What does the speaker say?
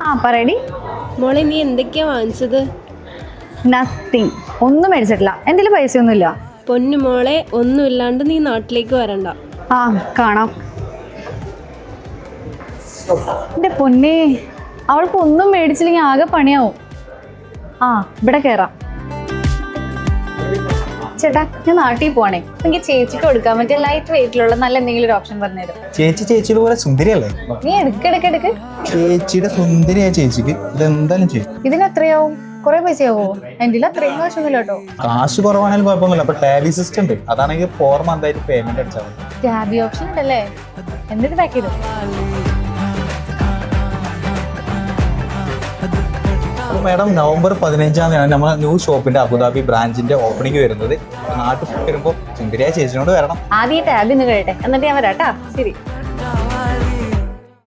ആ പറയടി. മോളെ നീ എന്തൊക്കെയാ വാങ്ങിച്ചത്? നത്തിങ്, ഒന്നും മേടിച്ചിട്ടില്ല. എൻ്റെ കയ്യിൽ പൈസയൊന്നുമില്ല. പൊന്നു മോളെ, ഒന്നുമില്ലാണ്ട് നീ നാട്ടിലേക്ക് വരണ്ട. ആ കാണാം. എൻ്റെ പൊന്നേ, അവൾക്ക് ഒന്നും മേടിച്ചില്ലെങ്കിൽ ആകെ പണിയാവും. ആ ഇവിടെ കയറാം. ചേട്ടാ, ഞാൻ നാട്ടിൽ പോവാണേ. എനിക്ക് ചേച്ചിക്ക് കൊടുക്കാൻ പറ്റിയ ലൈറ്റ് വെയിറ്റിലുള്ള നല്ല എന്തെങ്കിലും ഒരു ഓപ്ഷൻ പറഞ്ഞുതരും. ചേച്ചിയുടെ പോലെ സുന്ദരിയല്ലേ? നീ എടുക്ക്. ചേച്ചിയുടെ സുന്ദരിയായ ചേച്ചിക്ക് ഇതെന്തായാലും ചെയ്യും. ഇതിന് എത്രയാവും? കുറെ പൈസയാവോ? എൻ്റെ അത്രയും കാശൊന്നുമില്ല കേട്ടോ. കാശ് കുറവാണെങ്കിലും കുഴപ്പമൊന്നുമില്ല. അപ്പൊ ടാലി സിസ്റ്റം ഉണ്ട്, അതാണെങ്കിൽ 4 month ആയിട്ട് പേയ്മെന്റ് അടിച്ചാൽ മതി. ടാബി ഓപ്ഷൻ ഉണ്ടല്ലേ? എന്നിട്ട് പാക്ക് ചെയ്തു. മാഡം, November 15 നമ്മുടെ ന്യൂ ഷോപ്പിന്റെ അബുദാബി ബ്രാഞ്ചിന്റെ ഓപ്പണിംഗ് വരുന്നത്. നാട്ടിൽ വരുമ്പോൾ സുന്ദരിയായ ചേച്ചിനോട് വരണം. ആദ്യം ഈ ടാബിന്ന് കഴിയട്ടെ, എന്നിട്ട് ഞാൻ വരാട്ടാ. ശരി.